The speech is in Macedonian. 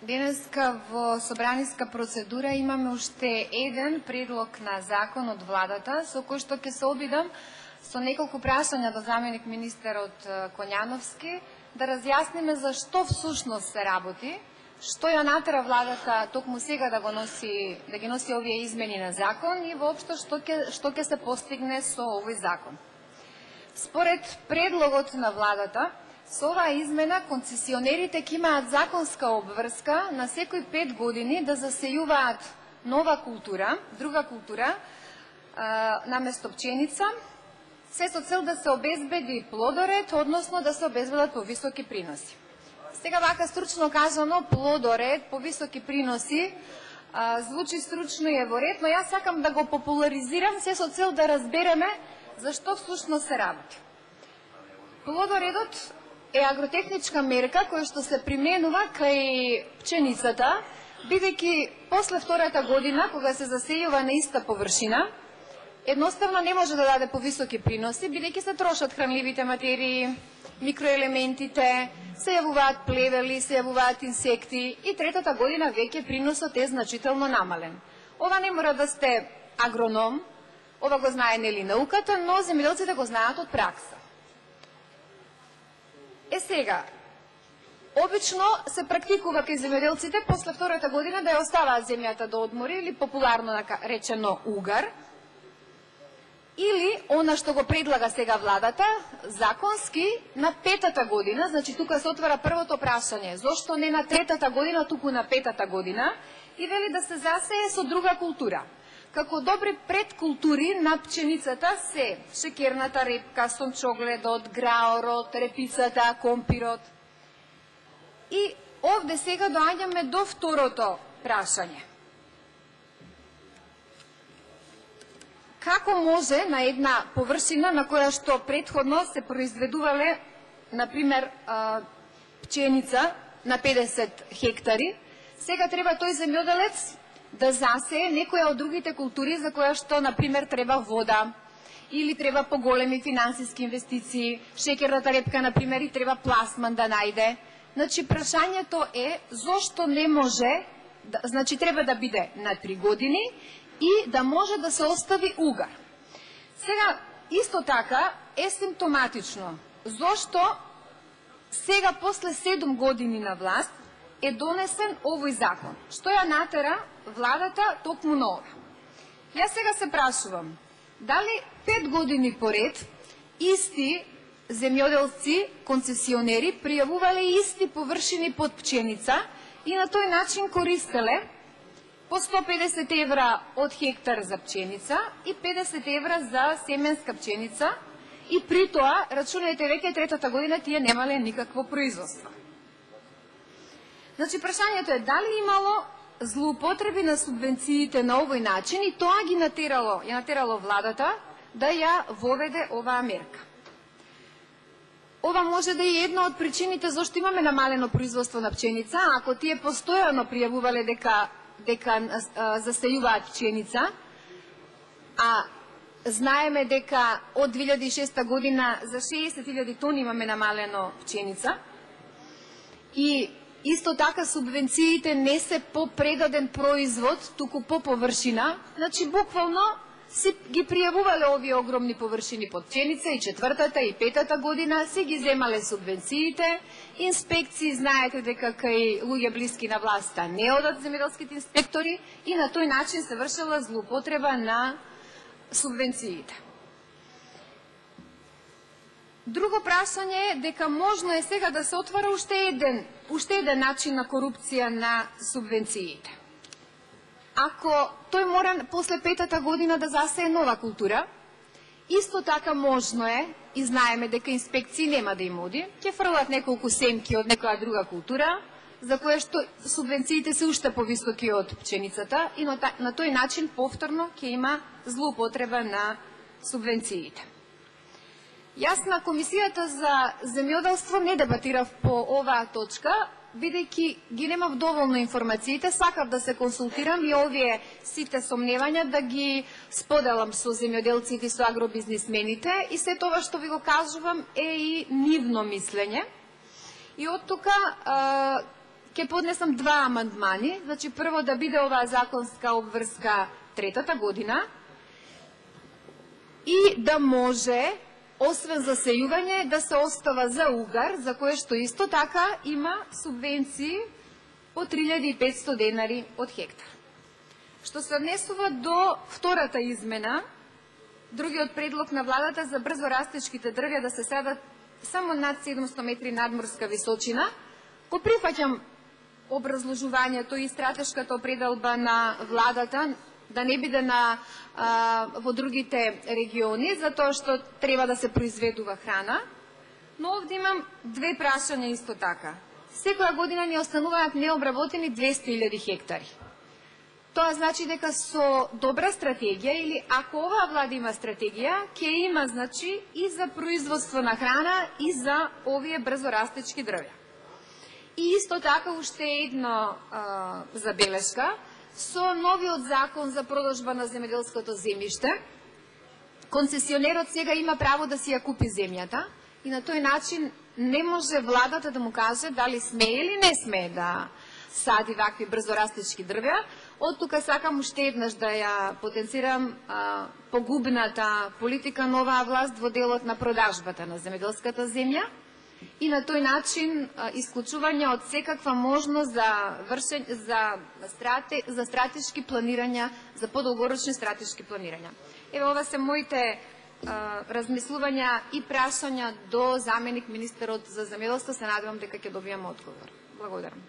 Денеска во собраниска процедура имаме уште еден предлог на закон од владата, со кој што ќе се обидам со неколку прашања до заменик министерот Коњановски, да разјасниме за што всушност се работи, што ја натера владата токму сега да ги носи овие измени на закон и воопшто што ќе се постигне со овој закон. Според предлогот на владата, со оваа измена концесионерите ќе имаат законска обврска на секои 5 години да засејуваат нова култура, друга култура, наместо пченица, се со цел да се обезбеди плодоред, односно да се обезбедат повисоки приноси. Сега вака стручно кажано, плодоред, повисоки приноси, звучи стручно и е во ред, но јас сакам да го популаризирам се со цел да разбереме за што всушност се работи. Плодоредот е агротехничка мерка која што се применува кај пченицата, бидејќи после втората година, кога се засејува на иста површина, едноставно не може да даде повисоки приноси, бидејќи се трошат хранливите материи, микроелементите, се јавуваат плевели, се јавуваат инсекти и третата година веќе приносот е значително намален. Ова не мора да сте агроном, ова го знае нели науката, но земјоделците го знаат од пракса. Сега, обично се практикува кај земјоделците после втората година да ја оставаат земјата да одмори или популарно речено угар, или она што го предлага сега владата, законски на 5-та година, значи тука се отвара првото прашање, зошто не на 3-та година, туку на 5-та година, и вели да се засее со друга култура. Како добри предкултури на пченицата се шекерната репка, сончогледот, граорот, репицата, компирот. И овде сега доаѓаме до второто прашање. Како може на една површина на која што предходно се произведувале, например, пченица на 50 хектари, сега треба тој земјоделец да засее некоја од другите култури за која што, например, треба вода, или треба поголеми финансиски инвестиции, шекерната репка, например, и треба пласман да најде. Значи, прашањето е зошто не може, значи треба да биде на 3 години и да може да се остави угар. Сега, исто така, е симптоматично, зошто сега, после 7 години на власт, е донесен овој закон. Што ја натера владата токму на ова? Јас сега се прашувам, дали 5 години поред исти земјоделци, концесионери, пријавувале исти површини под пченица и на тој начин користеле по 150 евра од хектар за пченица и 50 евра за семенска пченица и при тоа, рачунајте веќе третата година, тие немале никакво производство. Значи, прашањето е дали имало злоупотреби на субвенциите на овој начин и тоа ги натерало владата да ја воведе оваа мерка. Ова може да е една од причините зашто имаме намалено производство на пченица, ако тие постојано пријавувале дека засејуваат пченица, а знаеме дека од 2006 година за 60.000 тони имаме намалено пченица и исто така субвенциите не се по предаден производ, туку по површина, значи буквално си ги пријавувале овие огромни површини под пченица и 4-та и 5-та година, си ги земале субвенциите, инспекции, знаете дека кај луѓе блиски на власта не одат земјоделските инспектори и на тој начин се вршела злоупотреба на субвенциите. Друго прашање е дека можно е сега да се отвара уште еден начин на корупција на субвенциите. Ако тој мора после 5-та година да засее нова култура, исто така можно е, и знаеме дека инспекции нема да им оди, ќе фрлат неколку семки од некоја друга култура, за која што субвенциите се уште повисоки од пченицата и на тој начин повторно ќе има злоупотреба на субвенциите. Јас на Комисијата за земјоделство не дебатирав по оваа точка, бидејќи ги немав доволно информациите, сакав да се консултирам и овие сите сомневања да ги споделам со земјоделците и со агробизнисмените и се тоа што ви го кажувам е и нивно мислење. И од тука ќе поднесам 2 амандмани, значи прво да биде оваа законска обврска 3-та година и да може, освен за сејување, да се остава за угар, за кое што исто така има субвенции по 3500 денари од хектар. Што се однесува до втората измена, другиот предлог на владата за брзо растечките дрвја да се садат само над 700 метри надморска височина, го прифаќам образложувањето и стратешката определба на владата да не биде во другите региони, затоа што треба да се произведува храна, но овде имам 2 прашања исто така. Секоја година ни остануваат необработени 200.000 хектари. Тоа значи дека со добра стратегија, или ако оваа влада има стратегија, ќе има, значи, и за производство на храна и за овие брзо растечки дрвја. И исто така уште една забелешка, со новиот закон за продажба на земјоделското земјиште, концесионерот сега има право да си ја купи земјата и на тој начин не може владата да му каже дали смее или не смее да сади вакви брзорастечки дрвја. Од тука сакам уште еднаш да ја потенцирам погубната политика на оваа власт во делот на продажбата на земјоделската земја и на тој начин исклучување од секаква можност за стратешки планирања, за подолгорочни стратешки планирања. Еве, ова се моите размислувања и прашања до заменик министерот за земјоделство. Се надевам дека ќе добијам одговор. Благодарам.